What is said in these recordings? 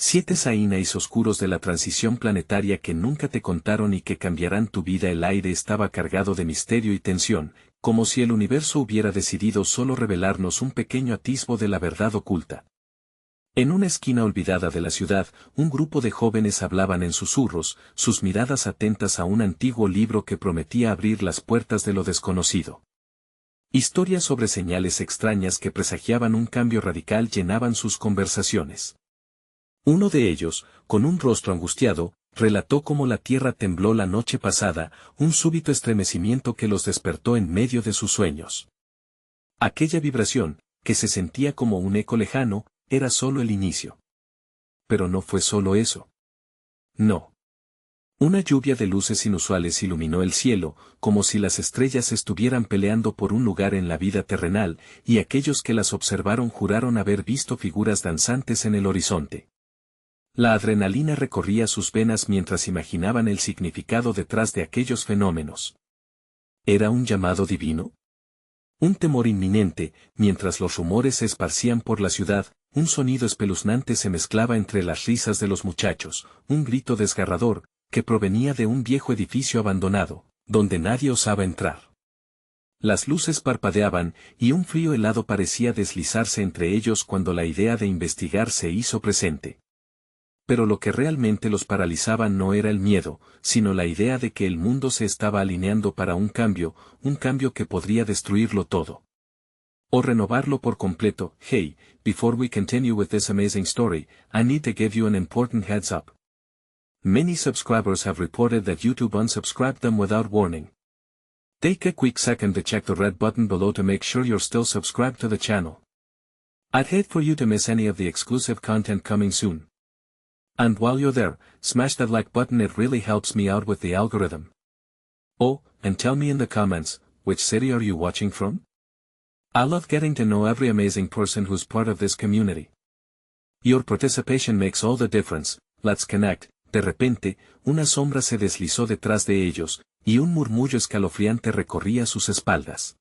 7 Sainais oscuros de la transición planetaria que nunca te contaron y que cambiarán tu vida. El aire estaba cargado de misterio y tensión, como si el universo hubiera decidido solo revelarnos un pequeño atisbo de la verdad oculta. En una esquina olvidada de la ciudad, un grupo de jóvenes hablaban en susurros, sus miradas atentas a un antiguo libro que prometía abrir las puertas de lo desconocido. Historias sobre señales extrañas que presagiaban un cambio radical llenaban sus conversaciones. Uno de ellos, con un rostro angustiado, relató cómo la tierra tembló la noche pasada, un súbito estremecimiento que los despertó en medio de sus sueños. Aquella vibración, que se sentía como un eco lejano, era solo el inicio. Pero no fue solo eso. No. Una lluvia de luces inusuales iluminó el cielo, como si las estrellas estuvieran peleando por un lugar en la vida terrenal, y aquellos que las observaron juraron haber visto figuras danzantes en el horizonte. La adrenalina recorría sus venas mientras imaginaban el significado detrás de aquellos fenómenos. ¿Era un llamado divino? Un temor inminente, mientras los rumores se esparcían por la ciudad, un sonido espeluznante se mezclaba entre las risas de los muchachos, un grito desgarrador, que provenía de un viejo edificio abandonado, donde nadie osaba entrar. Las luces parpadeaban, y un frío helado parecía deslizarse entre ellos cuando la idea de investigar se hizo presente. Pero lo que realmente los paralizaba no era el miedo, sino la idea de que el mundo se estaba alineando para un cambio que podría destruirlo todo. O renovarlo por completo. Hey, before we continue with this amazing story, I need to give you an important heads up. Many subscribers have reported that YouTube unsubscribed them without warning. Take a quick second to check the red button below to make sure you're still subscribed to the channel. I'd hate for you to miss any of the exclusive content coming soon. And while you're there, smash that like button, it really helps me out with the algorithm. Oh, and tell me in the comments, which city are you watching from? I love getting to know every amazing person who's part of this community. Your participation makes all the difference. Let's connect. De repente, una sombra se deslizó detrás de ellos, y un murmullo escalofriante recorría sus espaldas.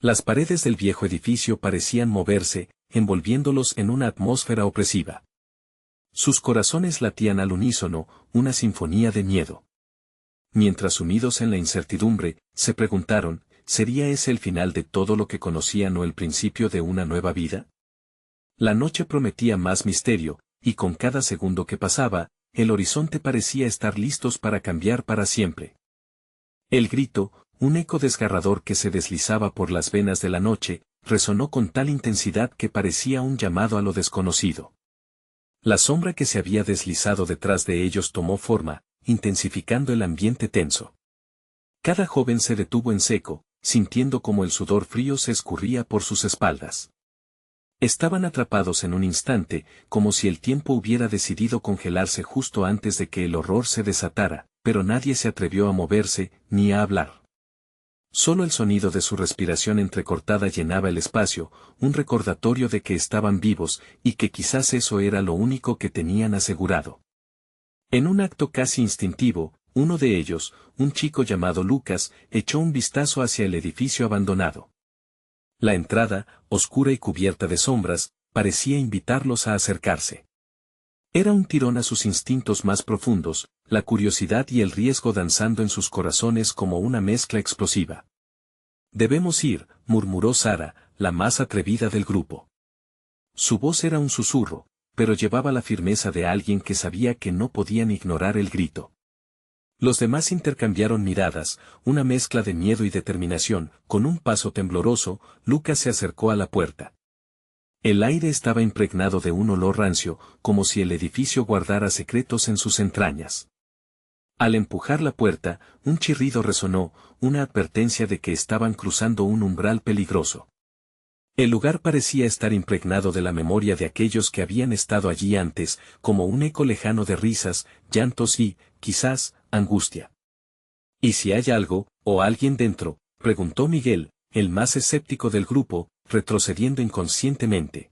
Las paredes del viejo edificio parecían moverse, envolviéndolos en una atmósfera opresiva. Sus corazones latían al unísono, una sinfonía de miedo. Mientras sumidos en la incertidumbre, se preguntaron, ¿sería ese el final de todo lo que conocían o el principio de una nueva vida? La noche prometía más misterio, y con cada segundo que pasaba, el horizonte parecía estar listos para cambiar para siempre. El grito, un eco desgarrador que se deslizaba por las venas de la noche, resonó con tal intensidad que parecía un llamado a lo desconocido. La sombra que se había deslizado detrás de ellos tomó forma, intensificando el ambiente tenso. Cada joven se detuvo en seco, sintiendo como el sudor frío se escurría por sus espaldas. Estaban atrapados en un instante, como si el tiempo hubiera decidido congelarse justo antes de que el horror se desatara, pero nadie se atrevió a moverse, ni a hablar. Solo el sonido de su respiración entrecortada llenaba el espacio, un recordatorio de que estaban vivos, y que quizás eso era lo único que tenían asegurado. En un acto casi instintivo, uno de ellos, un chico llamado Lucas, echó un vistazo hacia el edificio abandonado. La entrada, oscura y cubierta de sombras, parecía invitarlos a acercarse. Era un tirón a sus instintos más profundos, la curiosidad y el riesgo danzando en sus corazones como una mezcla explosiva. «Debemos ir», murmuró Sara, la más atrevida del grupo. Su voz era un susurro, pero llevaba la firmeza de alguien que sabía que no podían ignorar el grito. Los demás intercambiaron miradas, una mezcla de miedo y determinación. Con un paso tembloroso, Lucas se acercó a la puerta. El aire estaba impregnado de un olor rancio, como si el edificio guardara secretos en sus entrañas. Al empujar la puerta, un chirrido resonó, una advertencia de que estaban cruzando un umbral peligroso. El lugar parecía estar impregnado de la memoria de aquellos que habían estado allí antes, como un eco lejano de risas, llantos y, quizás, angustia. ¿Y si hay algo, o alguien dentro?, preguntó Miguel, el más escéptico del grupo, retrocediendo inconscientemente.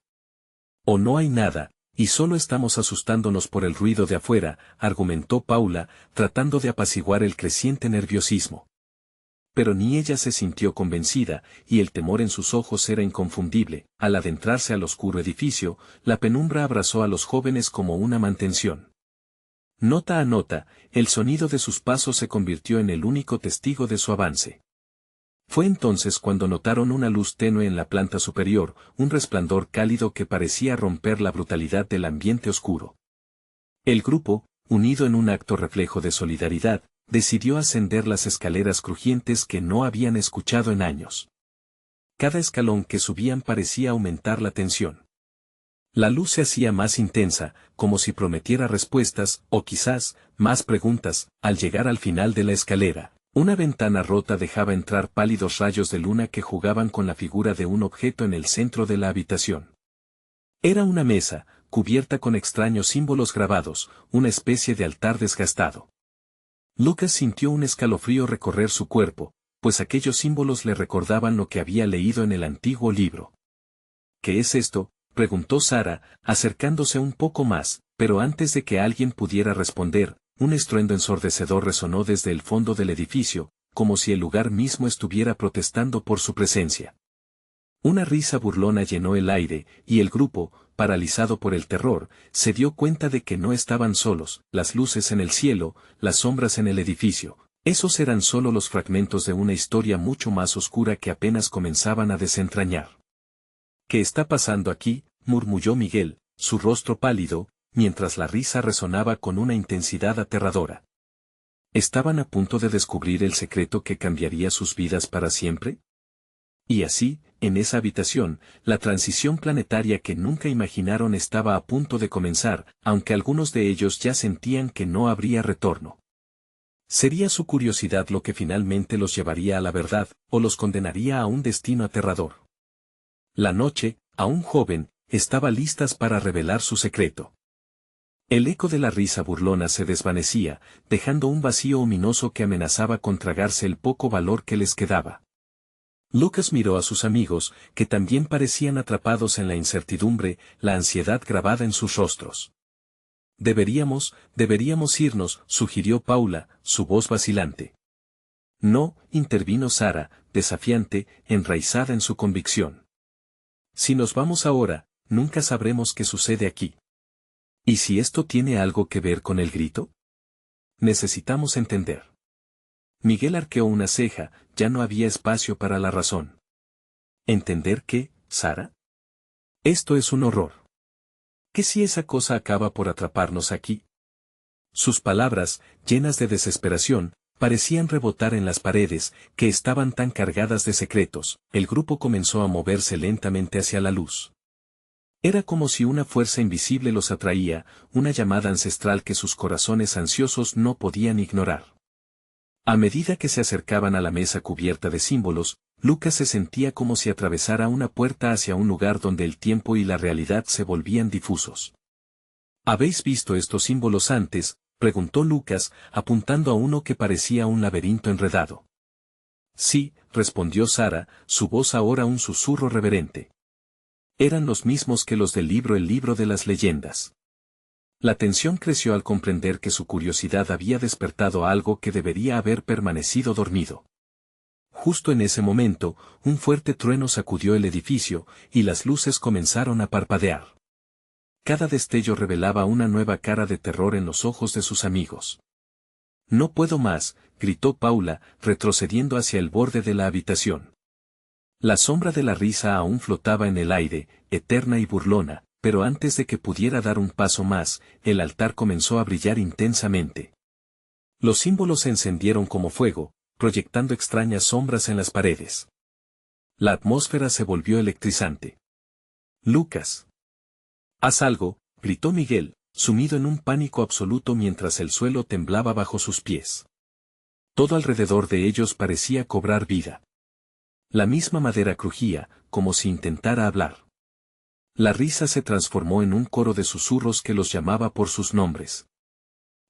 «O no hay nada, y solo estamos asustándonos por el ruido de afuera», argumentó Paula, tratando de apaciguar el creciente nerviosismo. pero ni ella se sintió convencida, y el temor en sus ojos era inconfundible. Al adentrarse al oscuro edificio, la penumbra abrazó a los jóvenes como una mantención. Nota a nota, el sonido de sus pasos se convirtió en el único testigo de su avance. Fue entonces cuando notaron una luz tenue en la planta superior, un resplandor cálido que parecía romper la brutalidad del ambiente oscuro. El grupo, unido en un acto reflejo de solidaridad, decidió ascender las escaleras crujientes que no habían escuchado en años. Cada escalón que subían parecía aumentar la tensión. La luz se hacía más intensa, como si prometiera respuestas, o quizás, más preguntas. Al llegar al final de la escalera, una ventana rota dejaba entrar pálidos rayos de luna que jugaban con la figura de un objeto en el centro de la habitación. Era una mesa, cubierta con extraños símbolos grabados, una especie de altar desgastado. Lucas sintió un escalofrío recorrer su cuerpo, pues aquellos símbolos le recordaban lo que había leído en el antiguo libro. ¿Qué es esto?, preguntó Sara, acercándose un poco más, pero antes de que alguien pudiera responder, un estruendo ensordecedor resonó desde el fondo del edificio, como si el lugar mismo estuviera protestando por su presencia. Una risa burlona llenó el aire, y el grupo, paralizado por el terror, se dio cuenta de que no estaban solos. Las luces en el cielo, las sombras en el edificio, esos eran solo los fragmentos de una historia mucho más oscura que apenas comenzaban a desentrañar. ¿Qué está pasando aquí?, murmulló Miguel, su rostro pálido, mientras la risa resonaba con una intensidad aterradora. ¿Estaban a punto de descubrir el secreto que cambiaría sus vidas para siempre? Y así, en esa habitación, la transición planetaria que nunca imaginaron estaba a punto de comenzar, aunque algunos de ellos ya sentían que no habría retorno. ¿Sería su curiosidad lo que finalmente los llevaría a la verdad, o los condenaría a un destino aterrador? La noche, aún joven, estaba listas para revelar su secreto. El eco de la risa burlona se desvanecía, dejando un vacío ominoso que amenazaba con tragarse el poco valor que les quedaba. Lucas miró a sus amigos, que también parecían atrapados en la incertidumbre, la ansiedad grabada en sus rostros. Deberíamos irnos, sugirió Paula, su voz vacilante. No, intervino Sara, desafiante, enraizada en su convicción. Si nos vamos ahora, nunca sabremos qué sucede aquí. ¿Y si esto tiene algo que ver con el grito? Necesitamos entender. Miguel arqueó una ceja, ya no había espacio para la razón. ¿Entender qué, Sara? Esto es un horror. ¿Qué si esa cosa acaba por atraparnos aquí? Sus palabras, llenas de desesperación, parecían rebotar en las paredes, que estaban tan cargadas de secretos. El grupo comenzó a moverse lentamente hacia la luz. Era como si una fuerza invisible los atraía, una llamada ancestral que sus corazones ansiosos no podían ignorar. A medida que se acercaban a la mesa cubierta de símbolos, Lucas se sentía como si atravesara una puerta hacia un lugar donde el tiempo y la realidad se volvían difusos. ¿Habéis visto estos símbolos antes?, preguntó Lucas, apuntando a uno que parecía un laberinto enredado. Sí, respondió Sara, su voz ahora un susurro reverente. Eran los mismos que los del libro El libro de las leyendas. La tensión creció al comprender que su curiosidad había despertado algo que debería haber permanecido dormido. Justo en ese momento, un fuerte trueno sacudió el edificio, y las luces comenzaron a parpadear. Cada destello revelaba una nueva cara de terror en los ojos de sus amigos. No puedo más, gritó Paula, retrocediendo hacia el borde de la habitación. La sombra de la risa aún flotaba en el aire, eterna y burlona, pero antes de que pudiera dar un paso más, el altar comenzó a brillar intensamente. Los símbolos se encendieron como fuego, proyectando extrañas sombras en las paredes. La atmósfera se volvió electrizante. Lucas. Haz algo, gritó Miguel, sumido en un pánico absoluto mientras el suelo temblaba bajo sus pies. Todo alrededor de ellos parecía cobrar vida. La misma madera crujía, como si intentara hablar. La risa se transformó en un coro de susurros que los llamaba por sus nombres.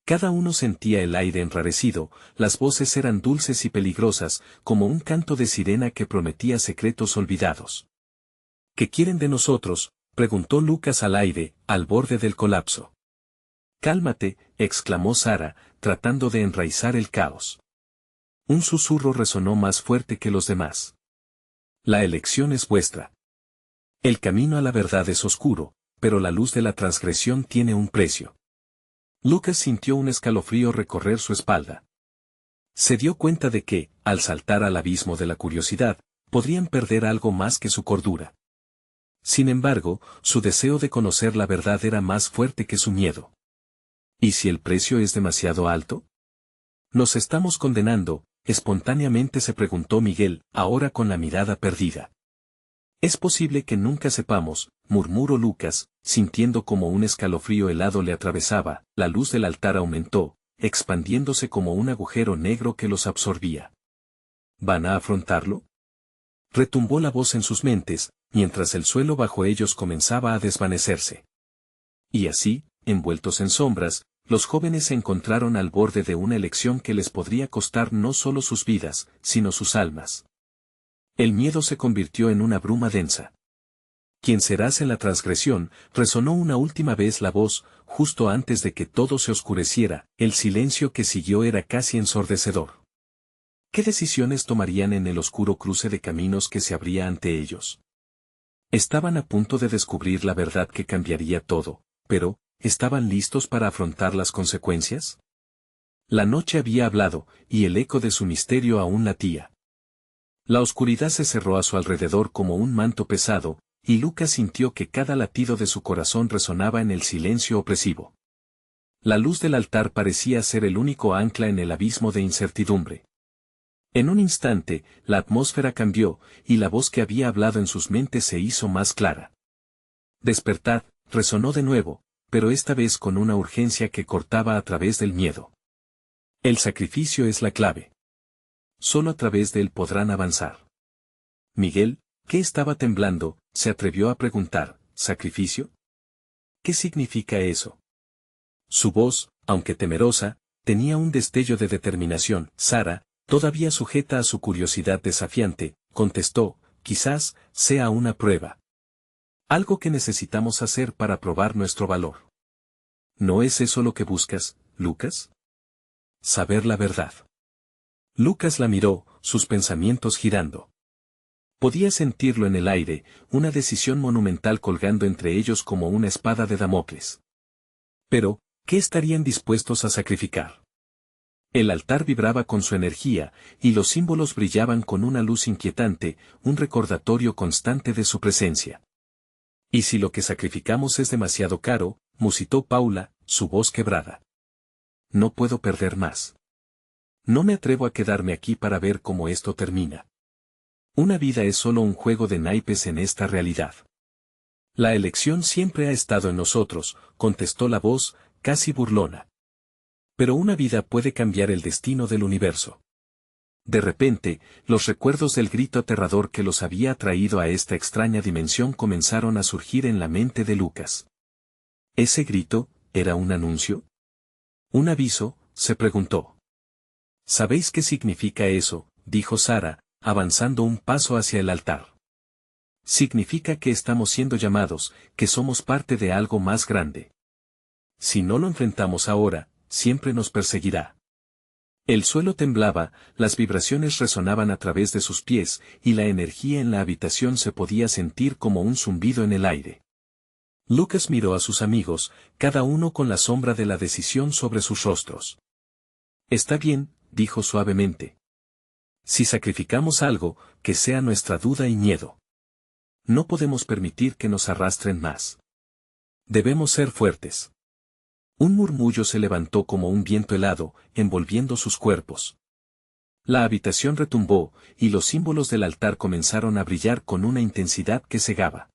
Cada uno sentía el aire enrarecido, las voces eran dulces y peligrosas, como un canto de sirena que prometía secretos olvidados. ¿Qué quieren de nosotros?, preguntó Lucas al aire, al borde del colapso. Cálmate, exclamó Sara, tratando de enraizar el caos. Un susurro resonó más fuerte que los demás. La elección es vuestra. El camino a la verdad es oscuro, pero la luz de la transgresión tiene un precio. Lucas sintió un escalofrío recorrer su espalda. Se dio cuenta de que, al saltar al abismo de la curiosidad, podrían perder algo más que su cordura. Sin embargo, su deseo de conocer la verdad era más fuerte que su miedo. ¿Y si el precio es demasiado alto? ¿Nos estamos condenando? Espontáneamente se preguntó Miguel, ahora con la mirada perdida. Es posible que nunca sepamos, murmuró Lucas, sintiendo como un escalofrío helado le atravesaba. La luz del altar aumentó, expandiéndose como un agujero negro que los absorbía. ¿Van a afrontarlo? Retumbó la voz en sus mentes, mientras el suelo bajo ellos comenzaba a desvanecerse. Y así, envueltos en sombras, los jóvenes se encontraron al borde de una elección que les podría costar no solo sus vidas, sino sus almas. El miedo se convirtió en una bruma densa. ¿Quién serás en la transgresión? Resonó una última vez la voz, justo antes de que todo se oscureciera. El silencio que siguió era casi ensordecedor. ¿Qué decisiones tomarían en el oscuro cruce de caminos que se abría ante ellos? Estaban a punto de descubrir la verdad que cambiaría todo, pero, ¿estaban listos para afrontar las consecuencias? La noche había hablado, y el eco de su misterio aún latía. La oscuridad se cerró a su alrededor como un manto pesado, y Lucas sintió que cada latido de su corazón resonaba en el silencio opresivo. La luz del altar parecía ser el único ancla en el abismo de incertidumbre. En un instante, la atmósfera cambió, y la voz que había hablado en sus mentes se hizo más clara. Despertad, resonó de nuevo, pero esta vez con una urgencia que cortaba a través del miedo. El sacrificio es la clave. Solo a través de él podrán avanzar. Miguel, que estaba temblando, se atrevió a preguntar, ¿sacrificio? ¿Qué significa eso? Su voz, aunque temerosa, tenía un destello de determinación. Sara, todavía sujeta a su curiosidad desafiante, contestó, quizás sea una prueba. Algo que necesitamos hacer para probar nuestro valor. ¿No es eso lo que buscas, Lucas? Saber la verdad. Lucas la miró, sus pensamientos girando. Podía sentirlo en el aire, una decisión monumental colgando entre ellos como una espada de Damocles. Pero, ¿qué estarían dispuestos a sacrificar? El altar vibraba con su energía, y los símbolos brillaban con una luz inquietante, un recordatorio constante de su presencia. ¿Y si lo que sacrificamos es demasiado caro? Musitó Paula, su voz quebrada. No puedo perder más. No me atrevo a quedarme aquí para ver cómo esto termina. Una vida es solo un juego de naipes en esta realidad. La elección siempre ha estado en nosotros, contestó la voz, casi burlona. Pero una vida puede cambiar el destino del universo. De repente, los recuerdos del grito aterrador que los había atraído a esta extraña dimensión comenzaron a surgir en la mente de Lucas. ¿Ese grito era un anuncio? ¿Un aviso?, se preguntó. ¿Sabéis qué significa eso?, dijo Sara, avanzando un paso hacia el altar. Significa que estamos siendo llamados, que somos parte de algo más grande. Si no lo enfrentamos ahora, siempre nos perseguirá. El suelo temblaba, las vibraciones resonaban a través de sus pies, y la energía en la habitación se podía sentir como un zumbido en el aire. Lucas miró a sus amigos, cada uno con la sombra de la decisión sobre sus rostros. Está bien, dijo suavemente. Si sacrificamos algo, que sea nuestra duda y miedo. No podemos permitir que nos arrastren más. Debemos ser fuertes. Un murmullo se levantó como un viento helado, envolviendo sus cuerpos. La habitación retumbó, y los símbolos del altar comenzaron a brillar con una intensidad que cegaba.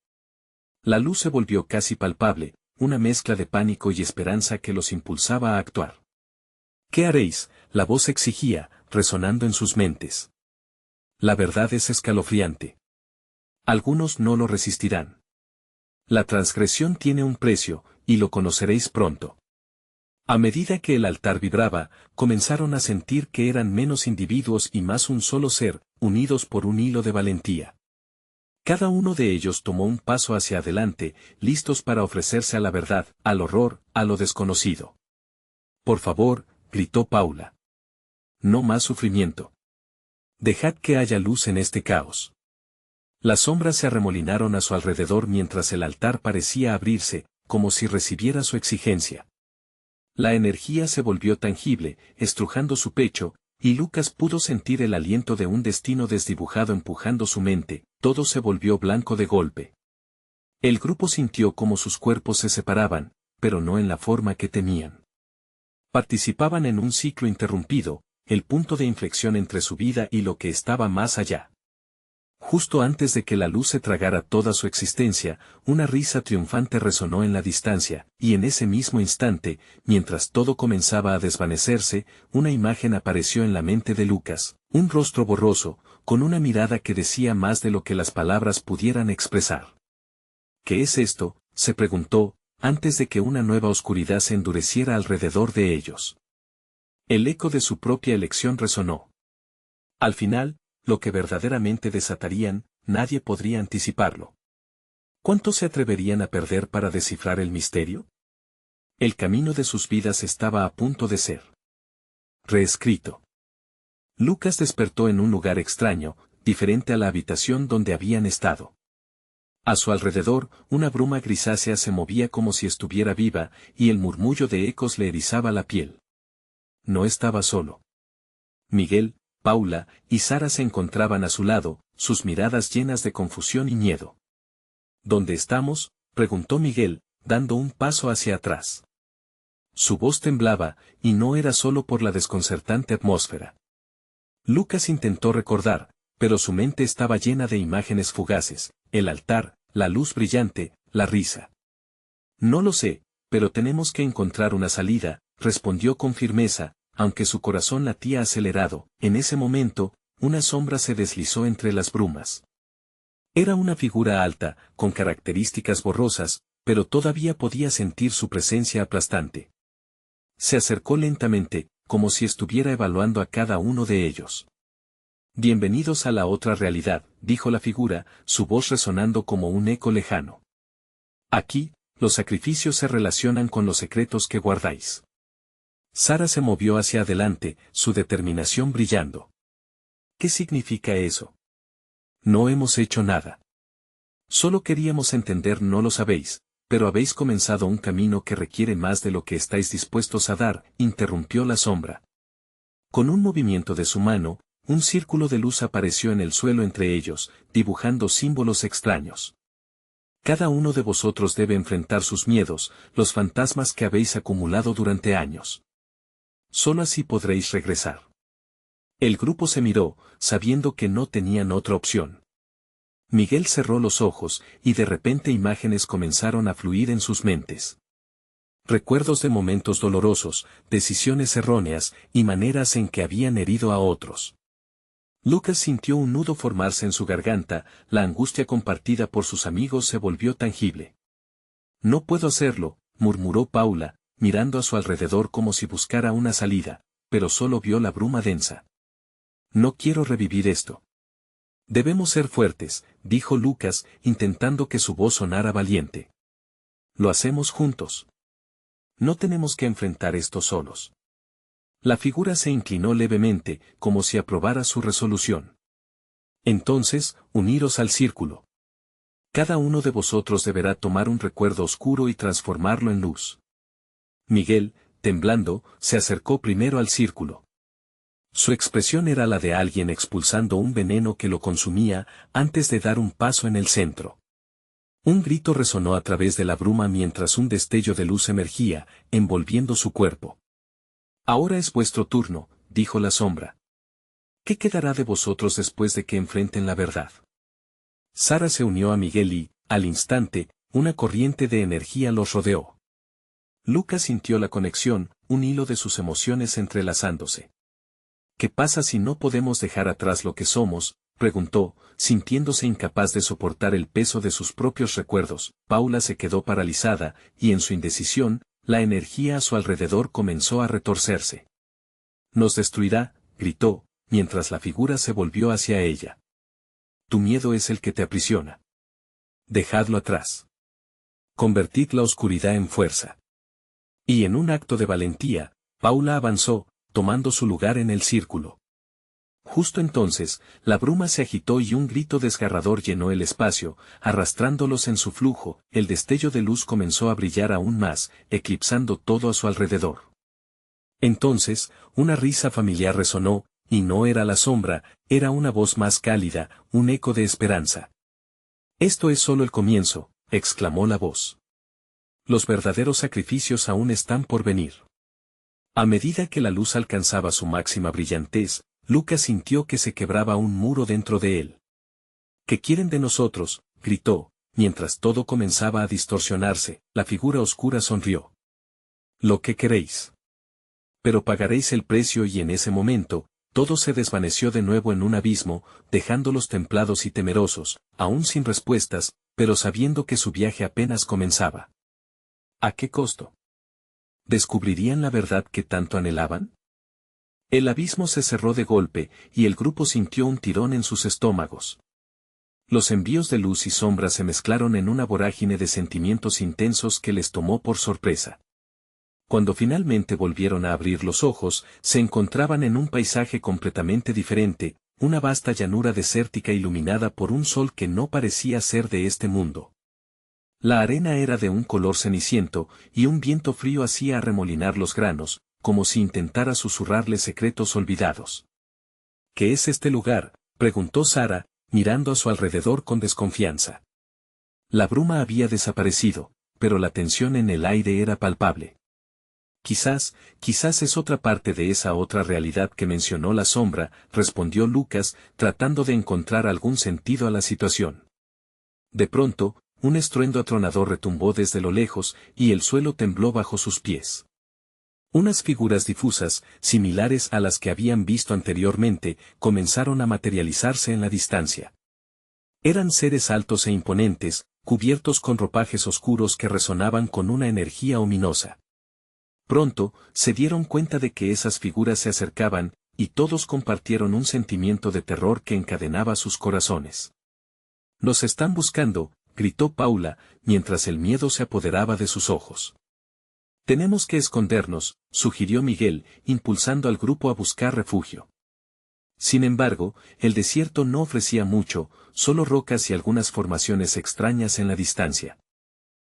La luz se volvió casi palpable, una mezcla de pánico y esperanza que los impulsaba a actuar. ¿Qué haréis?, la voz exigía, resonando en sus mentes. La verdad es escalofriante. Algunos no lo resistirán. La transgresión tiene un precio, y lo conoceréis pronto. A medida que el altar vibraba, comenzaron a sentir que eran menos individuos y más un solo ser, unidos por un hilo de valentía. Cada uno de ellos tomó un paso hacia adelante, listos para ofrecerse a la verdad, al horror, a lo desconocido. Por favor, gritó Paula. No más sufrimiento. Dejad que haya luz en este caos. Las sombras se arremolinaron a su alrededor mientras el altar parecía abrirse, como si recibiera su exigencia. La energía se volvió tangible, estrujando su pecho, y Lucas pudo sentir el aliento de un destino desdibujado empujando su mente. Todo se volvió blanco de golpe. El grupo sintió cómo sus cuerpos se separaban, pero no en la forma que temían. Participaban en un ciclo interrumpido, el punto de inflexión entre su vida y lo que estaba más allá. Justo antes de que la luz se tragara toda su existencia, una risa triunfante resonó en la distancia, y en ese mismo instante, mientras todo comenzaba a desvanecerse, una imagen apareció en la mente de Lucas, un rostro borroso, con una mirada que decía más de lo que las palabras pudieran expresar. ¿Qué es esto?, se preguntó, antes de que una nueva oscuridad se endureciera alrededor de ellos. El eco de su propia elección resonó. Al final, lo que verdaderamente desatarían, nadie podría anticiparlo. ¿Cuánto se atreverían a perder para descifrar el misterio? El camino de sus vidas estaba a punto de ser reescrito. Lucas despertó en un lugar extraño, diferente a la habitación donde habían estado. A su alrededor, una bruma grisácea se movía como si estuviera viva, y el murmullo de ecos le erizaba la piel. No estaba solo. Miguel, Paula y Sara se encontraban a su lado, sus miradas llenas de confusión y miedo. ¿Dónde estamos?, preguntó Miguel, dando un paso hacia atrás. Su voz temblaba, y no era solo por la desconcertante atmósfera. Lucas intentó recordar, pero su mente estaba llena de imágenes fugaces, el altar, la luz brillante, la risa. No lo sé, pero tenemos que encontrar una salida, respondió con firmeza, aunque su corazón latía acelerado. En ese momento, una sombra se deslizó entre las brumas. Era una figura alta, con características borrosas, pero todavía podía sentir su presencia aplastante. Se acercó lentamente, como si estuviera evaluando a cada uno de ellos. Bienvenidos a la otra realidad, dijo la figura, su voz resonando como un eco lejano. Aquí, los sacrificios se relacionan con los secretos que guardáis. Sara se movió hacia adelante, su determinación brillando. ¿Qué significa eso? No hemos hecho nada. Solo queríamos entender, no lo sabéis, pero habéis comenzado un camino que requiere más de lo que estáis dispuestos a dar, interrumpió la sombra. Con un movimiento de su mano, un círculo de luz apareció en el suelo entre ellos, dibujando símbolos extraños. Cada uno de vosotros debe enfrentar sus miedos, los fantasmas que habéis acumulado durante años. Solo así podréis regresar. El grupo se miró, sabiendo que no tenían otra opción. Miguel cerró los ojos, y de repente imágenes comenzaron a fluir en sus mentes. Recuerdos de momentos dolorosos, decisiones erróneas, y maneras en que habían herido a otros. Lucas sintió un nudo formarse en su garganta, la angustia compartida por sus amigos se volvió tangible. No puedo hacerlo, murmuró Paula, mirando a su alrededor como si buscara una salida, pero solo vio la bruma densa. No quiero revivir esto. Debemos ser fuertes, dijo Lucas, intentando que su voz sonara valiente. Lo hacemos juntos. No tenemos que enfrentar esto solos. La figura se inclinó levemente, como si aprobara su resolución. Entonces, uniros al círculo. Cada uno de vosotros deberá tomar un recuerdo oscuro y transformarlo en luz. Miguel, temblando, se acercó primero al círculo. Su expresión era la de alguien expulsando un veneno que lo consumía, antes de dar un paso en el centro. Un grito resonó a través de la bruma mientras un destello de luz emergía, envolviendo su cuerpo. Ahora es vuestro turno, dijo la sombra. ¿Qué quedará de vosotros después de que enfrenten la verdad? Sara se unió a Miguel y, al instante, una corriente de energía los rodeó. Lucas sintió la conexión, un hilo de sus emociones entrelazándose. ¿Qué pasa si no podemos dejar atrás lo que somos?, preguntó, sintiéndose incapaz de soportar el peso de sus propios recuerdos. Paula se quedó paralizada, y en su indecisión, la energía a su alrededor comenzó a retorcerse. «Nos destruirá», gritó, mientras la figura se volvió hacia ella. «Tu miedo es el que te aprisiona. Dejadlo atrás. Convertid la oscuridad en fuerza». Y en un acto de valentía, Paula avanzó, tomando su lugar en el círculo. Justo entonces, la bruma se agitó y un grito desgarrador llenó el espacio, arrastrándolos en su flujo. El destello de luz comenzó a brillar aún más, eclipsando todo a su alrededor. Entonces, una risa familiar resonó, y no era la sombra, era una voz más cálida, un eco de esperanza. «Esto es solo el comienzo», exclamó la voz. «Los verdaderos sacrificios aún están por venir». A medida que la luz alcanzaba su máxima brillantez, Lucas sintió que se quebraba un muro dentro de él. «¿Qué quieren de nosotros?», gritó, mientras todo comenzaba a distorsionarse. La figura oscura sonrió. «Lo que queréis. Pero pagaréis el precio», y en ese momento, todo se desvaneció de nuevo en un abismo, dejándolos templados y temerosos, aún sin respuestas, pero sabiendo que su viaje apenas comenzaba. ¿A qué costo? ¿Descubrirían la verdad que tanto anhelaban? El abismo se cerró de golpe, y el grupo sintió un tirón en sus estómagos. Los envíos de luz y sombra se mezclaron en una vorágine de sentimientos intensos que les tomó por sorpresa. Cuando finalmente volvieron a abrir los ojos, se encontraban en un paisaje completamente diferente, una vasta llanura desértica iluminada por un sol que no parecía ser de este mundo. La arena era de un color ceniciento, y un viento frío hacía arremolinar los granos, como si intentara susurrarles secretos olvidados. «¿Qué es este lugar?», preguntó Sara, mirando a su alrededor con desconfianza. La bruma había desaparecido, pero la tensión en el aire era palpable. Quizás es otra parte de esa otra realidad que mencionó la sombra», respondió Lucas, tratando de encontrar algún sentido a la situación. De pronto, un estruendo atronador retumbó desde lo lejos, y el suelo tembló bajo sus pies. Unas figuras difusas, similares a las que habían visto anteriormente, comenzaron a materializarse en la distancia. Eran seres altos e imponentes, cubiertos con ropajes oscuros que resonaban con una energía ominosa. Pronto, se dieron cuenta de que esas figuras se acercaban, y todos compartieron un sentimiento de terror que encadenaba sus corazones. «Nos están buscando», gritó Paula, mientras el miedo se apoderaba de sus ojos. «Tenemos que escondernos», sugirió Miguel, impulsando al grupo a buscar refugio. Sin embargo, el desierto no ofrecía mucho, solo rocas y algunas formaciones extrañas en la distancia.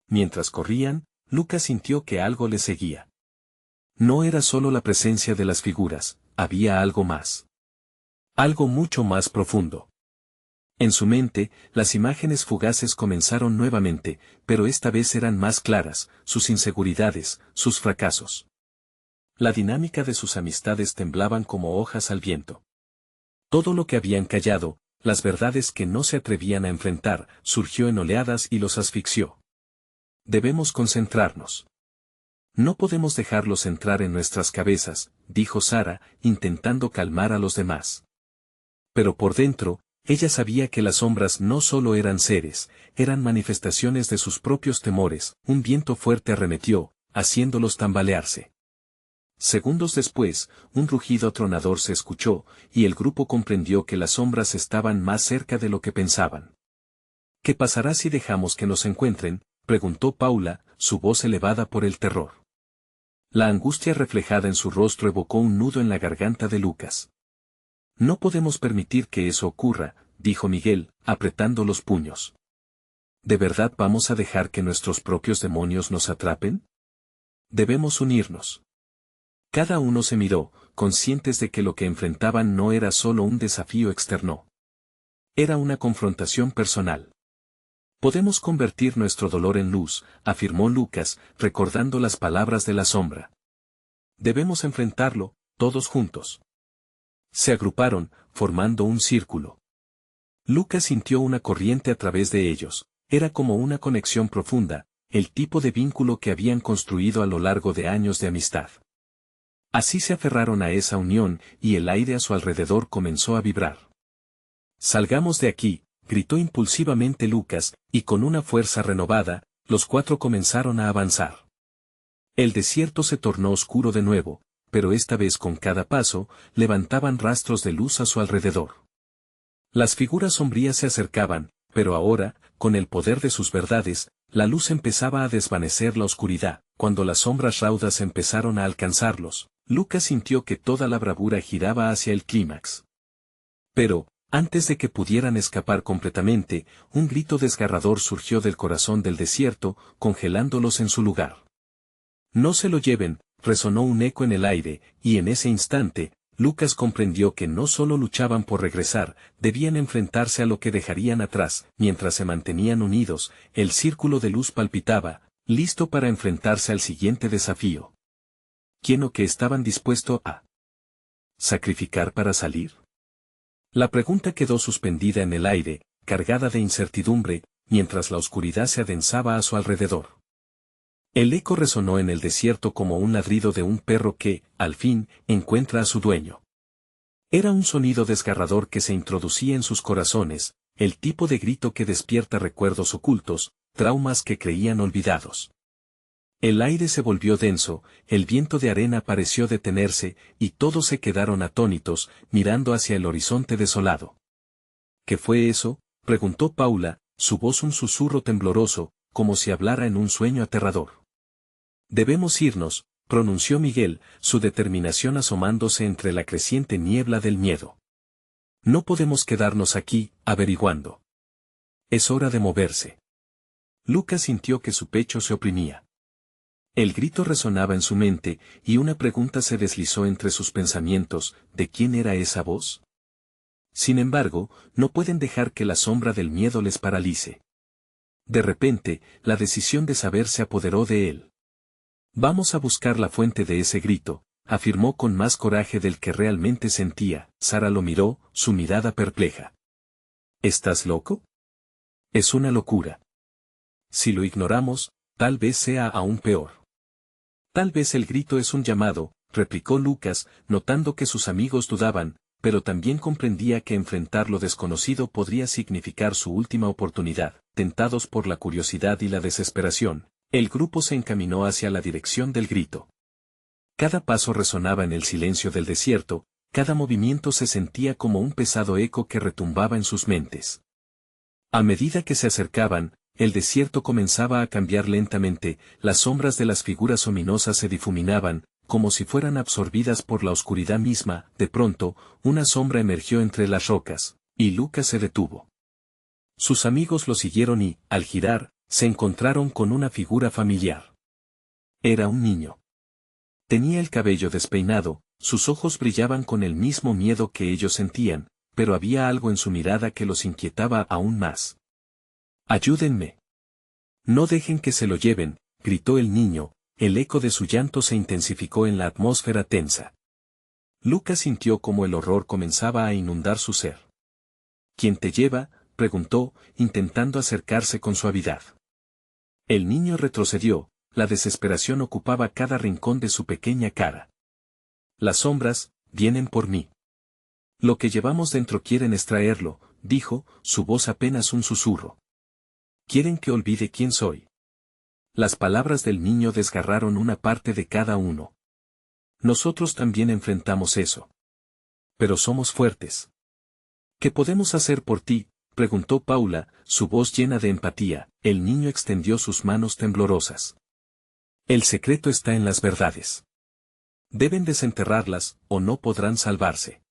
Mientras corrían, Lucas sintió que algo les seguía. No era solo la presencia de las figuras, había algo más. Algo mucho más profundo. En su mente, las imágenes fugaces comenzaron nuevamente, pero esta vez eran más claras, sus inseguridades, sus fracasos. La dinámica de sus amistades temblaban como hojas al viento. Todo lo que habían callado, las verdades que no se atrevían a enfrentar, surgió en oleadas y los asfixió. «Debemos concentrarnos. No podemos dejarlos entrar en nuestras cabezas», dijo Sara, intentando calmar a los demás. Pero por dentro, ella sabía que las sombras no solo eran seres, eran manifestaciones de sus propios temores. Un viento fuerte arremetió, haciéndolos tambalearse. Segundos después, un rugido atronador se escuchó, y el grupo comprendió que las sombras estaban más cerca de lo que pensaban. «¿Qué pasará si dejamos que nos encuentren?», preguntó Paula, su voz elevada por el terror. La angustia reflejada en su rostro evocó un nudo en la garganta de Lucas. «No podemos permitir que eso ocurra», dijo Miguel, apretando los puños. «¿De verdad vamos a dejar que nuestros propios demonios nos atrapen? Debemos unirnos». Cada uno se miró, conscientes de que lo que enfrentaban no era solo un desafío externo. Era una confrontación personal. «Podemos convertir nuestro dolor en luz», afirmó Lucas, recordando las palabras de la sombra. «Debemos enfrentarlo, todos juntos». Se agruparon, formando un círculo. Lucas sintió una corriente a través de ellos, era como una conexión profunda, el tipo de vínculo que habían construido a lo largo de años de amistad. Así se aferraron a esa unión, y el aire a su alrededor comenzó a vibrar. «Salgamos de aquí», gritó impulsivamente Lucas, y con una fuerza renovada, los cuatro comenzaron a avanzar. El desierto se tornó oscuro de nuevo, pero esta vez con cada paso, levantaban rastros de luz a su alrededor. Las figuras sombrías se acercaban, pero ahora, con el poder de sus verdades, la luz empezaba a desvanecer la oscuridad. Cuando las sombras raudas empezaron a alcanzarlos, Lucas sintió que toda la bravura giraba hacia el clímax. Pero, antes de que pudieran escapar completamente, un grito desgarrador surgió del corazón del desierto, congelándolos en su lugar. «No se lo lleven», resonó un eco en el aire, y en ese instante, Lucas comprendió que no solo luchaban por regresar, debían enfrentarse a lo que dejarían atrás. Mientras se mantenían unidos, el círculo de luz palpitaba, listo para enfrentarse al siguiente desafío. ¿Quién o qué estaban dispuestos a sacrificar para salir? La pregunta quedó suspendida en el aire, cargada de incertidumbre, mientras la oscuridad se adensaba a su alrededor. El eco resonó en el desierto como un ladrido de un perro que, al fin, encuentra a su dueño. Era un sonido desgarrador que se introducía en sus corazones, el tipo de grito que despierta recuerdos ocultos, traumas que creían olvidados. El aire se volvió denso, el viento de arena pareció detenerse, y todos se quedaron atónitos, mirando hacia el horizonte desolado. ¿Qué fue eso?, preguntó Paula, su voz un susurro tembloroso, como si hablara en un sueño aterrador. «Debemos irnos», pronunció Miguel, su determinación asomándose entre la creciente niebla del miedo. «No podemos quedarnos aquí, averiguando. Es hora de moverse». Lucas sintió que su pecho se oprimía. El grito resonaba en su mente, y una pregunta se deslizó entre sus pensamientos: ¿de quién era esa voz? Sin embargo, no pueden dejar que la sombra del miedo les paralice. De repente, la decisión de saber se apoderó de él. «Vamos a buscar la fuente de ese grito», afirmó con más coraje del que realmente sentía. Sara lo miró, su mirada perpleja. «¿Estás loco? Es una locura. Si lo ignoramos, tal vez sea aún peor». «Tal vez el grito es un llamado», replicó Lucas, notando que sus amigos dudaban, pero también comprendía que enfrentar lo desconocido podría significar su última oportunidad. Tentados por la curiosidad y la desesperación, el grupo se encaminó hacia la dirección del grito. Cada paso resonaba en el silencio del desierto, cada movimiento se sentía como un pesado eco que retumbaba en sus mentes. A medida que se acercaban, el desierto comenzaba a cambiar lentamente, las sombras de las figuras ominosas se difuminaban, como si fueran absorbidas por la oscuridad misma. De pronto, una sombra emergió entre las rocas, y Lucas se detuvo. Sus amigos lo siguieron y, al girar, se encontraron con una figura familiar. Era un niño. Tenía el cabello despeinado, sus ojos brillaban con el mismo miedo que ellos sentían, pero había algo en su mirada que los inquietaba aún más. «Ayúdenme. No dejen que se lo lleven», gritó el niño, el eco de su llanto se intensificó en la atmósfera tensa. Lucas sintió como el horror comenzaba a inundar su ser. «¿Quién te lleva?», preguntó, intentando acercarse con suavidad. El niño retrocedió, la desesperación ocupaba cada rincón de su pequeña cara. «Las sombras, vienen por mí. Lo que llevamos dentro quieren extraerlo», dijo, su voz apenas un susurro. «Quieren que olvide quién soy». Las palabras del niño desgarraron una parte de cada uno. «Nosotros también enfrentamos eso. Pero somos fuertes». «¿Qué podemos hacer por ti?», preguntó Paula, su voz llena de empatía. El niño extendió sus manos temblorosas. «El secreto está en las verdades. Deben desenterrarlas, o no podrán salvarse».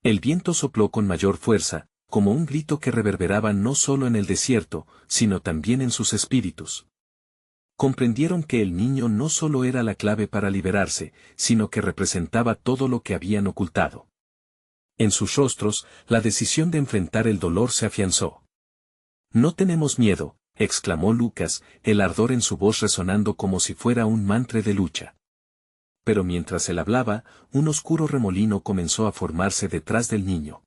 El viento sopló con mayor fuerza, como un grito que reverberaba no solo en el desierto, sino también en sus espíritus. Comprendieron que el niño no solo era la clave para liberarse, sino que representaba todo lo que habían ocultado. En sus rostros, la decisión de enfrentar el dolor se afianzó. «No tenemos miedo», exclamó Lucas, el ardor en su voz resonando como si fuera un mantra de lucha. Pero mientras él hablaba, un oscuro remolino comenzó a formarse detrás del niño.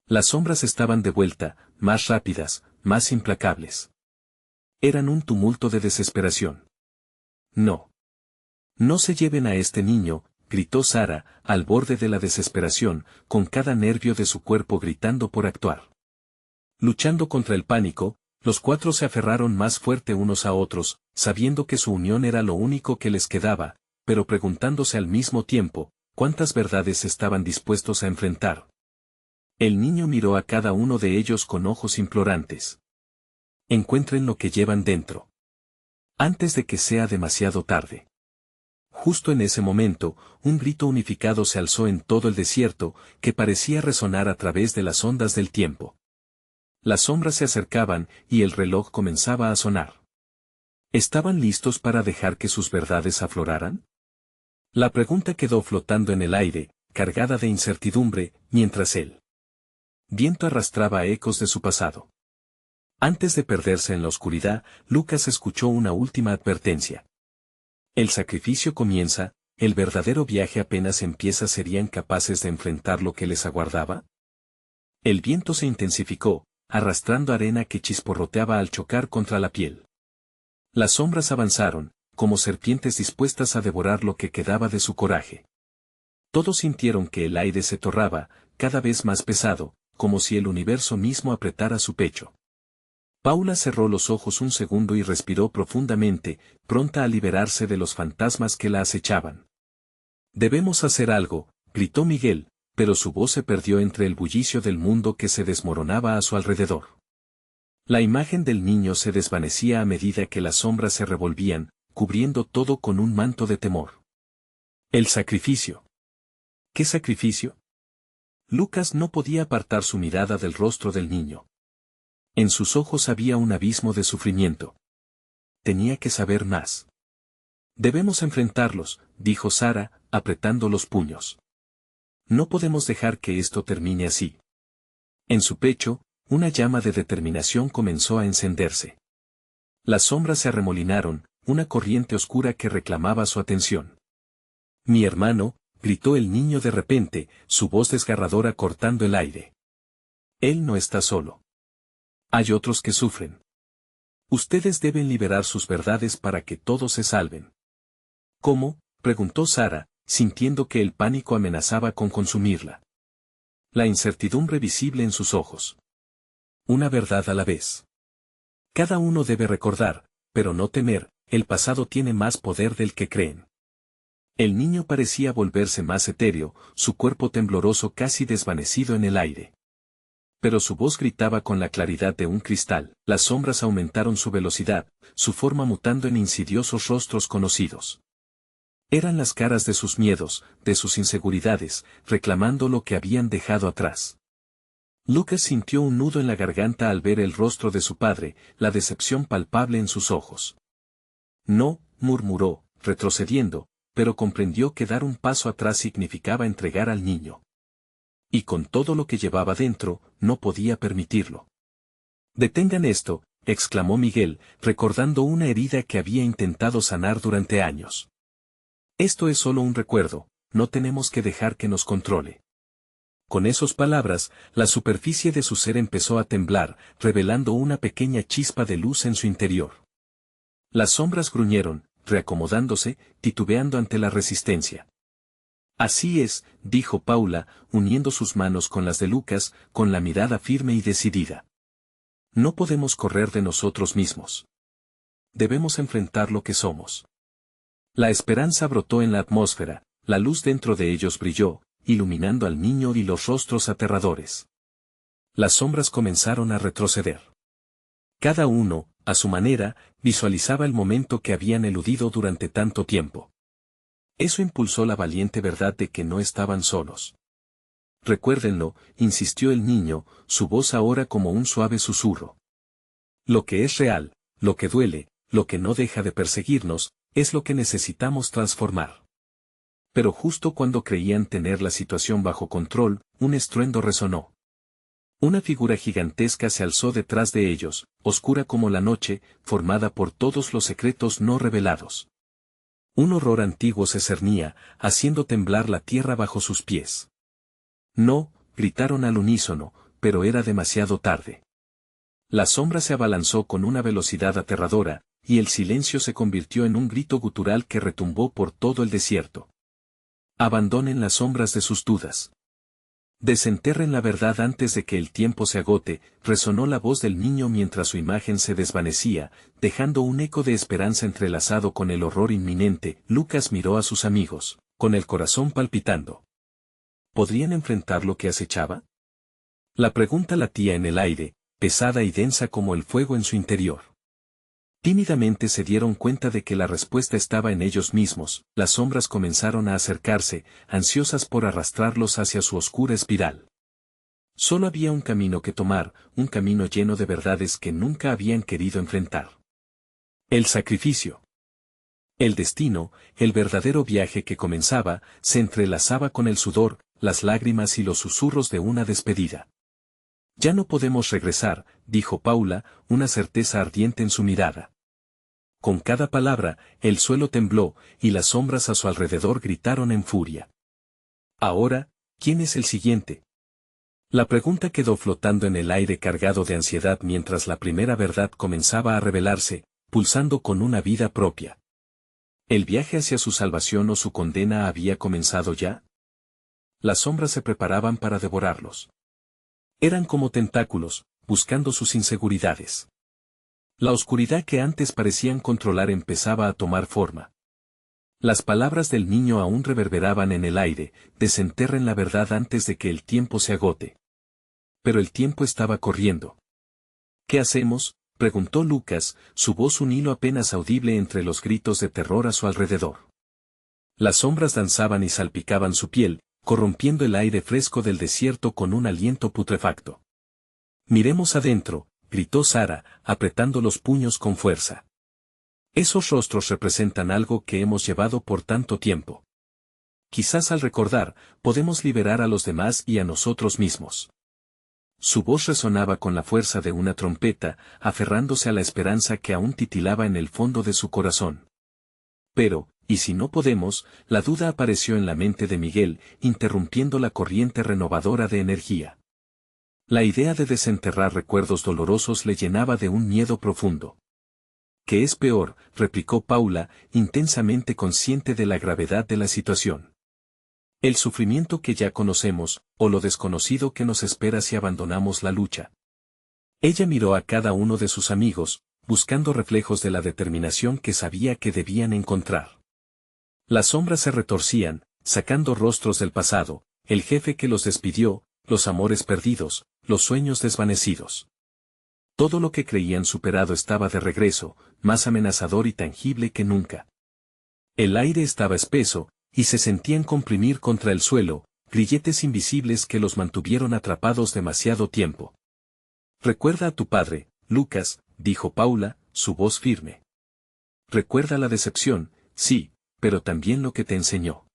Las sombras estaban de vuelta, más rápidas, más implacables. Eran un tumulto de desesperación. «No. No se lleven a este niño», gritó Sara, al borde de la desesperación, con cada nervio de su cuerpo gritando por actuar. Luchando contra el pánico, los cuatro se aferraron más fuerte unos a otros, sabiendo que su unión era lo único que les quedaba, pero preguntándose al mismo tiempo, ¿cuántas verdades estaban dispuestos a enfrentar? El niño miró a cada uno de ellos con ojos implorantes. «Encuentren lo que llevan dentro. Antes de que sea demasiado tarde». Justo en ese momento, un grito unificado se alzó en todo el desierto, que parecía resonar a través de las ondas del tiempo. Las sombras se acercaban, y el reloj comenzaba a sonar. ¿Estaban listos para dejar que sus verdades afloraran? La pregunta quedó flotando en el aire, cargada de incertidumbre, mientras el viento arrastraba ecos de su pasado. Antes de perderse en la oscuridad, Lucas escuchó una última advertencia. El sacrificio comienza, el verdadero viaje apenas empieza. ¿Serían capaces de enfrentar lo que les aguardaba? El viento se intensificó, arrastrando arena que chisporroteaba al chocar contra la piel. Las sombras avanzaron, como serpientes dispuestas a devorar lo que quedaba de su coraje. Todos sintieron que el aire se torraba, cada vez más pesado, como si el universo mismo apretara su pecho. Paula cerró los ojos un segundo y respiró profundamente, pronta a liberarse de los fantasmas que la acechaban. «Debemos hacer algo», gritó Miguel, pero su voz se perdió entre el bullicio del mundo que se desmoronaba a su alrededor. La imagen del niño se desvanecía a medida que las sombras se revolvían, cubriendo todo con un manto de temor. El sacrificio. ¿Qué sacrificio? Lucas no podía apartar su mirada del rostro del niño. En sus ojos había un abismo de sufrimiento. Tenía que saber más. «Debemos enfrentarlos», dijo Sara, apretando los puños. «No podemos dejar que esto termine así». En su pecho, una llama de determinación comenzó a encenderse. Las sombras se arremolinaron, una corriente oscura que reclamaba su atención. «Mi hermano», gritó el niño de repente, su voz desgarradora cortando el aire. «Él no está solo. Hay otros que sufren. Ustedes deben liberar sus verdades para que todos se salven». «¿Cómo?», preguntó Sara, sintiendo que el pánico amenazaba con consumirla. La incertidumbre visible en sus ojos. Una verdad a la vez. Cada uno debe recordar, pero no temer, el pasado tiene más poder del que creen. El niño parecía volverse más etéreo, su cuerpo tembloroso casi desvanecido en el aire. Pero su voz gritaba con la claridad de un cristal. Las sombras aumentaron su velocidad, su forma mutando en insidiosos rostros conocidos. Eran las caras de sus miedos, de sus inseguridades, reclamando lo que habían dejado atrás. Lucas sintió un nudo en la garganta al ver el rostro de su padre, la decepción palpable en sus ojos. «No», murmuró, retrocediendo, pero comprendió que dar un paso atrás significaba entregar al niño. Y con todo lo que llevaba dentro, no podía permitirlo. «Detengan esto», exclamó Miguel, recordando una herida que había intentado sanar durante años. «Esto es solo un recuerdo, no tenemos que dejar que nos controle». Con esas palabras, la superficie de su ser empezó a temblar, revelando una pequeña chispa de luz en su interior. Las sombras gruñeron, reacomodándose, titubeando ante la resistencia. «Así es», dijo Paula, uniendo sus manos con las de Lucas, con la mirada firme y decidida. «No podemos correr de nosotros mismos. Debemos enfrentar lo que somos». La esperanza brotó en la atmósfera, la luz dentro de ellos brilló, iluminando al niño y los rostros aterradores. Las sombras comenzaron a retroceder. Cada uno, a su manera, visualizaba el momento que habían eludido durante tanto tiempo. Eso impulsó la valiente verdad de que no estaban solos. «Recuérdenlo», insistió el niño, su voz ahora como un suave susurro. «Lo que es real, lo que duele, lo que no deja de perseguirnos, es lo que necesitamos transformar». Pero justo cuando creían tener la situación bajo control, un estruendo resonó. Una figura gigantesca se alzó detrás de ellos, oscura como la noche, formada por todos los secretos no revelados. Un horror antiguo se cernía, haciendo temblar la tierra bajo sus pies. «No», gritaron al unísono, pero era demasiado tarde. La sombra se abalanzó con una velocidad aterradora, y el silencio se convirtió en un grito gutural que retumbó por todo el desierto. «Abandonen las sombras de sus dudas. Desenterren la verdad antes de que el tiempo se agote», resonó la voz del niño mientras su imagen se desvanecía, dejando un eco de esperanza entrelazado con el horror inminente. Lucas miró a sus amigos, con el corazón palpitando. ¿Podrían enfrentar lo que acechaba? La pregunta latía en el aire, pesada y densa como el fuego en su interior. Tímidamente se dieron cuenta de que la respuesta estaba en ellos mismos, las sombras comenzaron a acercarse, ansiosas por arrastrarlos hacia su oscura espiral. Solo había un camino que tomar, un camino lleno de verdades que nunca habían querido enfrentar. El sacrificio. El destino, el verdadero viaje que comenzaba, se entrelazaba con el sudor, las lágrimas y los susurros de una despedida. Ya no podemos regresar, dijo Paula, una certeza ardiente en su mirada. Con cada palabra, el suelo tembló, y las sombras a su alrededor gritaron en furia. Ahora, ¿quién es el siguiente? La pregunta quedó flotando en el aire cargado de ansiedad mientras la primera verdad comenzaba a revelarse, pulsando con una vida propia. ¿El viaje hacia su salvación o su condena había comenzado ya? Las sombras se preparaban para devorarlos. Eran como tentáculos, buscando sus inseguridades. La oscuridad que antes parecían controlar empezaba a tomar forma. Las palabras del niño aún reverberaban en el aire, desenterren la verdad antes de que el tiempo se agote. Pero el tiempo estaba corriendo. ¿Qué hacemos?, preguntó Lucas, su voz un hilo apenas audible entre los gritos de terror a su alrededor. Las sombras danzaban y salpicaban su piel, corrompiendo el aire fresco del desierto con un aliento putrefacto. Miremos adentro, gritó Sara, apretando los puños con fuerza. Esos rostros representan algo que hemos llevado por tanto tiempo. Quizás al recordar, podemos liberar a los demás y a nosotros mismos. Su voz resonaba con la fuerza de una trompeta, aferrándose a la esperanza que aún titilaba en el fondo de su corazón. Pero, ¿y si no podemos? La duda apareció en la mente de Miguel, interrumpiendo la corriente renovadora de energía. La idea de desenterrar recuerdos dolorosos le llenaba de un miedo profundo. ¿Qué es peor?, replicó Paula, intensamente consciente de la gravedad de la situación. El sufrimiento que ya conocemos, o lo desconocido que nos espera si abandonamos la lucha. Ella miró a cada uno de sus amigos, buscando reflejos de la determinación que sabía que debían encontrar. Las sombras se retorcían, sacando rostros del pasado, el jefe que los despidió, los amores perdidos, los sueños desvanecidos. Todo lo que creían superado estaba de regreso, más amenazador y tangible que nunca. El aire estaba espeso, y se sentían comprimir contra el suelo, grilletes invisibles que los mantuvieron atrapados demasiado tiempo. Recuerda a tu padre, Lucas, dijo Paula, su voz firme. Recuerda la decepción, sí, pero también lo que te enseñó.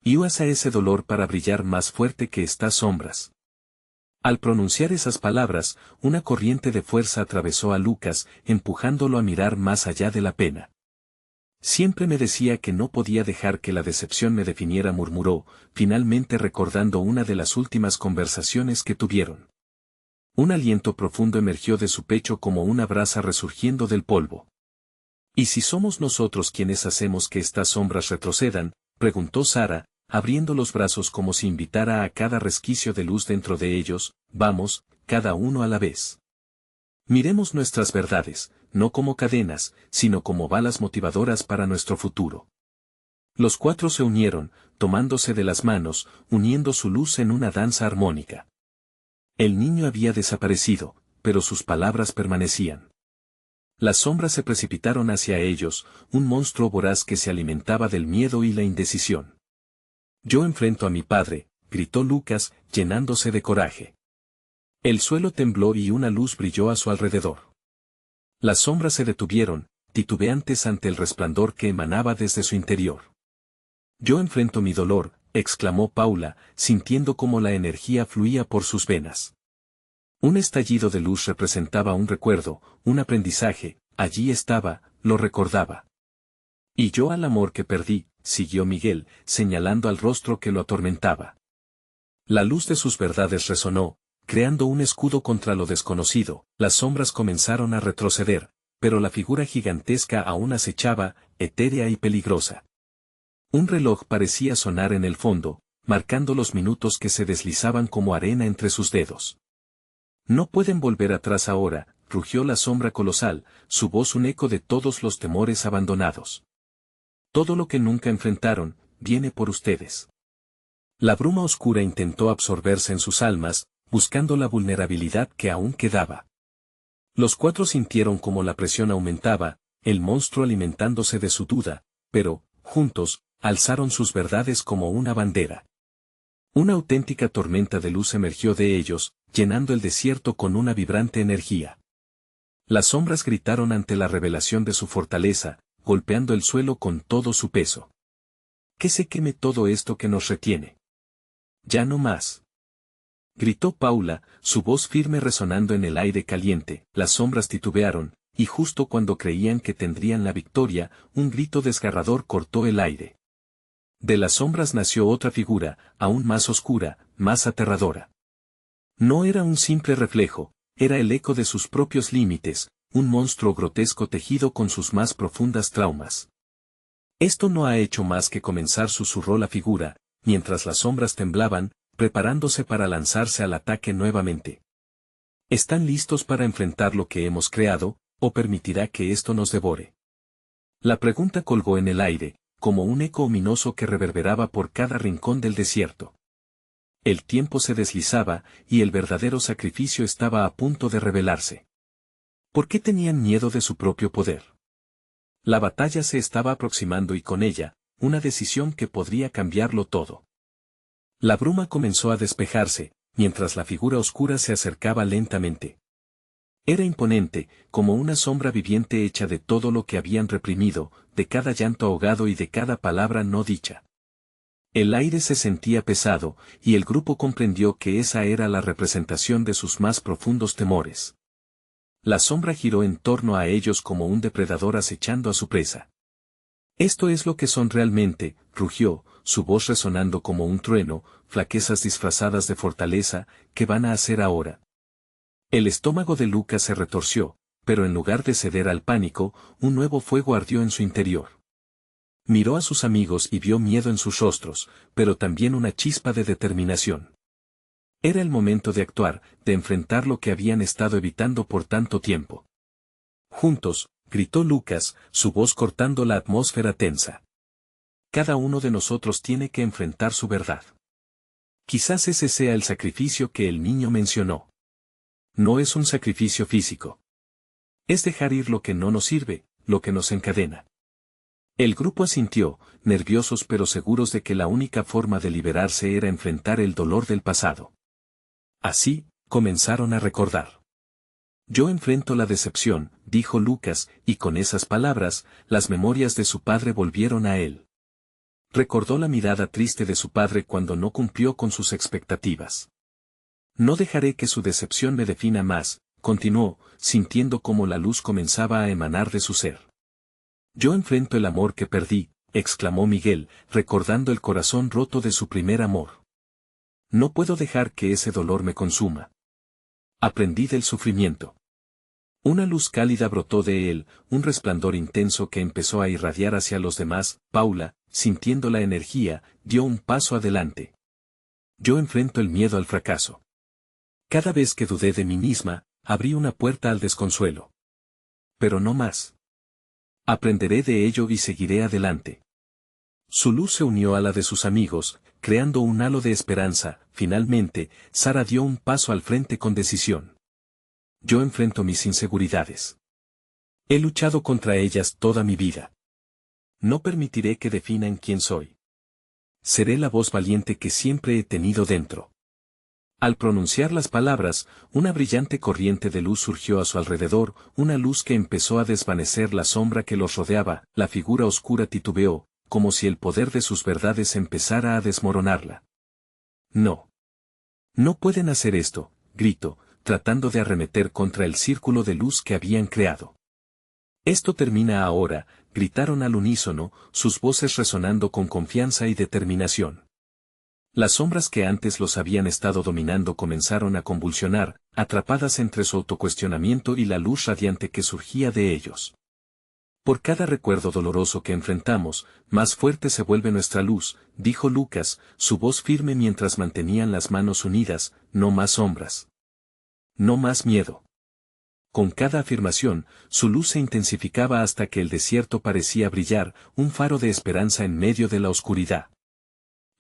Y usa ese dolor para brillar más fuerte que estas sombras. Al pronunciar esas palabras, una corriente de fuerza atravesó a Lucas, empujándolo a mirar más allá de la pena. Siempre me decía que no podía dejar que la decepción me definiera, murmuró, finalmente recordando una de las últimas conversaciones que tuvieron. Un aliento profundo emergió de su pecho como una brasa resurgiendo del polvo. ¿Y si somos nosotros quienes hacemos que estas sombras retrocedan?, preguntó Sara, abriendo los brazos como si invitara a cada resquicio de luz dentro de ellos. Vamos, cada uno a la vez. Miremos nuestras verdades, no como cadenas, sino como balas motivadoras para nuestro futuro. Los cuatro se unieron, tomándose de las manos, uniendo su luz en una danza armónica. El niño había desaparecido, pero sus palabras permanecían. Las sombras se precipitaron hacia ellos, un monstruo voraz que se alimentaba del miedo y la indecisión. Yo enfrento a mi padre, gritó Lucas, llenándose de coraje. El suelo tembló y una luz brilló a su alrededor. Las sombras se detuvieron, titubeantes ante el resplandor que emanaba desde su interior. Yo enfrento mi dolor, exclamó Paula, sintiendo cómo la energía fluía por sus venas. Un estallido de luz representaba un recuerdo, un aprendizaje, allí estaba, lo recordaba. Y yo al amor que perdí, siguió Miguel, señalando al rostro que lo atormentaba. La luz de sus verdades resonó, creando un escudo contra lo desconocido. Las sombras comenzaron a retroceder, pero la figura gigantesca aún acechaba, etérea y peligrosa. Un reloj parecía sonar en el fondo, marcando los minutos que se deslizaban como arena entre sus dedos. No pueden volver atrás ahora, rugió la sombra colosal, su voz un eco de todos los temores abandonados. Todo lo que nunca enfrentaron, viene por ustedes. La bruma oscura intentó absorberse en sus almas, buscando la vulnerabilidad que aún quedaba. Los cuatro sintieron como la presión aumentaba, el monstruo alimentándose de su duda, pero, juntos, alzaron sus verdades como una bandera. Una auténtica tormenta de luz emergió de ellos, llenando el desierto con una vibrante energía. Las sombras gritaron ante la revelación de su fortaleza, golpeando el suelo con todo su peso. Que se queme todo esto que nos retiene. Ya no más. Gritó Paula, su voz firme resonando en el aire caliente. Las sombras titubearon, y justo cuando creían que tendrían la victoria, un grito desgarrador cortó el aire. De las sombras nació otra figura, aún más oscura, más aterradora. No era un simple reflejo, era el eco de sus propios límites, un monstruo grotesco tejido con sus más profundas traumas. Esto no ha hecho más que comenzar, susurró la figura, mientras las sombras temblaban, preparándose para lanzarse al ataque nuevamente. ¿Están listos para enfrentar lo que hemos creado, o permitirá que esto nos devore? La pregunta colgó en el aire, como un eco ominoso que reverberaba por cada rincón del desierto. El tiempo se deslizaba, y el verdadero sacrificio estaba a punto de revelarse. ¿Por qué tenían miedo de su propio poder? La batalla se estaba aproximando y con ella, una decisión que podría cambiarlo todo. La bruma comenzó a despejarse, mientras la figura oscura se acercaba lentamente. Era imponente, como una sombra viviente hecha de todo lo que habían reprimido, de cada llanto ahogado y de cada palabra no dicha. El aire se sentía pesado, y el grupo comprendió que esa era la representación de sus más profundos temores. La sombra giró en torno a ellos como un depredador acechando a su presa. Esto es lo que son realmente, rugió, su voz resonando como un trueno, flaquezas disfrazadas de fortaleza, ¿qué van a hacer ahora? El estómago de Lucas se retorció, pero en lugar de ceder al pánico, un nuevo fuego ardió en su interior. Miró a sus amigos y vio miedo en sus rostros, pero también una chispa de determinación. Era el momento de actuar, de enfrentar lo que habían estado evitando por tanto tiempo. Juntos, gritó Lucas, su voz cortando la atmósfera tensa. Cada uno de nosotros tiene que enfrentar su verdad. Quizás ese sea el sacrificio que el niño mencionó. No es un sacrificio físico. Es dejar ir lo que no nos sirve, lo que nos encadena. El grupo asintió, nerviosos pero seguros de que la única forma de liberarse era enfrentar el dolor del pasado. Así, comenzaron a recordar. Yo enfrento la decepción, dijo Lucas, y con esas palabras, las memorias de su padre volvieron a él. Recordó la mirada triste de su padre cuando no cumplió con sus expectativas. No dejaré que su decepción me defina más, continuó, sintiendo cómo la luz comenzaba a emanar de su ser. Yo enfrento el amor que perdí, exclamó Miguel, recordando el corazón roto de su primer amor. No puedo dejar que ese dolor me consuma. Aprendí del sufrimiento. Una luz cálida brotó de él, un resplandor intenso que empezó a irradiar hacia los demás. Paula, sintiendo la energía, dio un paso adelante. Yo enfrento el miedo al fracaso. Cada vez que dudé de mí misma, abrí una puerta al desconsuelo. Pero no más. Aprenderé de ello y seguiré adelante. Su luz se unió a la de sus amigos, creando un halo de esperanza. Finalmente, Sara dio un paso al frente con decisión. Yo enfrento mis inseguridades. He luchado contra ellas toda mi vida. No permitiré que definan quién soy. Seré la voz valiente que siempre he tenido dentro. Al pronunciar las palabras, una brillante corriente de luz surgió a su alrededor, una luz que empezó a desvanecer la sombra que los rodeaba. La figura oscura titubeó, como si el poder de sus verdades empezara a desmoronarla. No. No pueden hacer esto, gritó, tratando de arremeter contra el círculo de luz que habían creado. Esto termina ahora, gritaron al unísono, sus voces resonando con confianza y determinación. Las sombras que antes los habían estado dominando comenzaron a convulsionar, atrapadas entre su autocuestionamiento y la luz radiante que surgía de ellos. Por cada recuerdo doloroso que enfrentamos, más fuerte se vuelve nuestra luz, dijo Lucas, su voz firme mientras mantenían las manos unidas. No más sombras. No más miedo. Con cada afirmación, su luz se intensificaba hasta que el desierto parecía brillar, un faro de esperanza en medio de la oscuridad.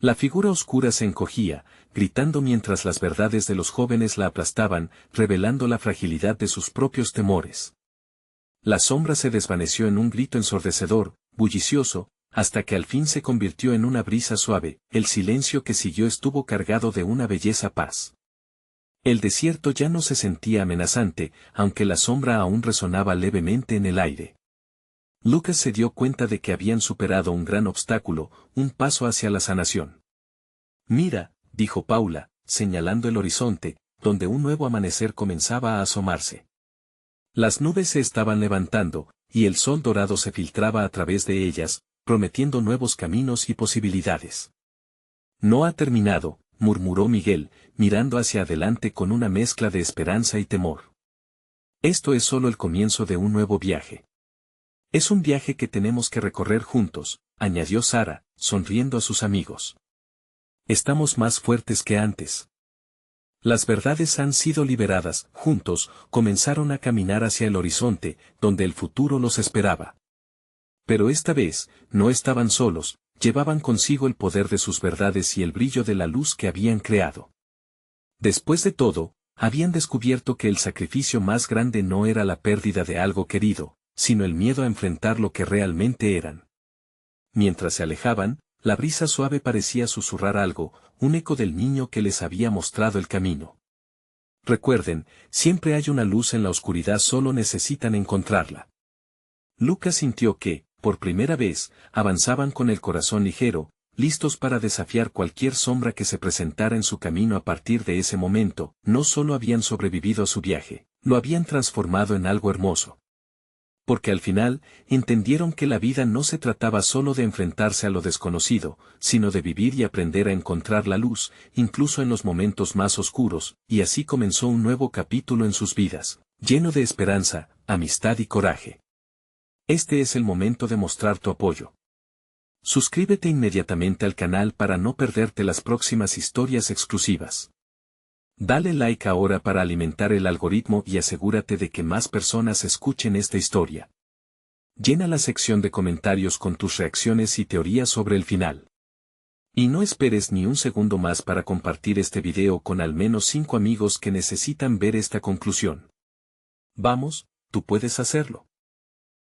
La figura oscura se encogía, gritando mientras las verdades de los jóvenes la aplastaban, revelando la fragilidad de sus propios temores. La sombra se desvaneció en un grito ensordecedor, bullicioso, hasta que al fin se convirtió en una brisa suave. El silencio que siguió estuvo cargado de una belleza paz. El desierto ya no se sentía amenazante, aunque la sombra aún resonaba levemente en el aire. Lucas se dio cuenta de que habían superado un gran obstáculo, un paso hacia la sanación. «Mira», dijo Paula, señalando el horizonte, donde un nuevo amanecer comenzaba a asomarse. Las nubes se estaban levantando, y el sol dorado se filtraba a través de ellas, prometiendo nuevos caminos y posibilidades. «No ha terminado», murmuró Miguel, mirando hacia adelante con una mezcla de esperanza y temor. «Esto es solo el comienzo de un nuevo viaje. Es un viaje que tenemos que recorrer juntos», añadió Sara, sonriendo a sus amigos. «Estamos más fuertes que antes. Las verdades han sido liberadas». Juntos, comenzaron a caminar hacia el horizonte, donde el futuro los esperaba. Pero esta vez, no estaban solos, llevaban consigo el poder de sus verdades y el brillo de la luz que habían creado. Después de todo, habían descubierto que el sacrificio más grande no era la pérdida de algo querido, sino el miedo a enfrentar lo que realmente eran. Mientras se alejaban, la brisa suave parecía susurrar algo, un eco del niño que les había mostrado el camino. Recuerden, siempre hay una luz en la oscuridad, solo necesitan encontrarla. Lucas sintió que, por primera vez, avanzaban con el corazón ligero, listos para desafiar cualquier sombra que se presentara en su camino. A partir de ese momento, no solo habían sobrevivido a su viaje, lo habían transformado en algo hermoso. Porque al final, entendieron que la vida no se trataba solo de enfrentarse a lo desconocido, sino de vivir y aprender a encontrar la luz, incluso en los momentos más oscuros, y así comenzó un nuevo capítulo en sus vidas, lleno de esperanza, amistad y coraje. Este es el momento de mostrar tu apoyo. Suscríbete inmediatamente al canal para no perderte las próximas historias exclusivas. Dale like ahora para alimentar el algoritmo y asegúrate de que más personas escuchen esta historia. Llena la sección de comentarios con tus reacciones y teorías sobre el final. Y no esperes ni un segundo más para compartir este video con al menos 5 amigos que necesitan ver esta conclusión. Vamos, tú puedes hacerlo.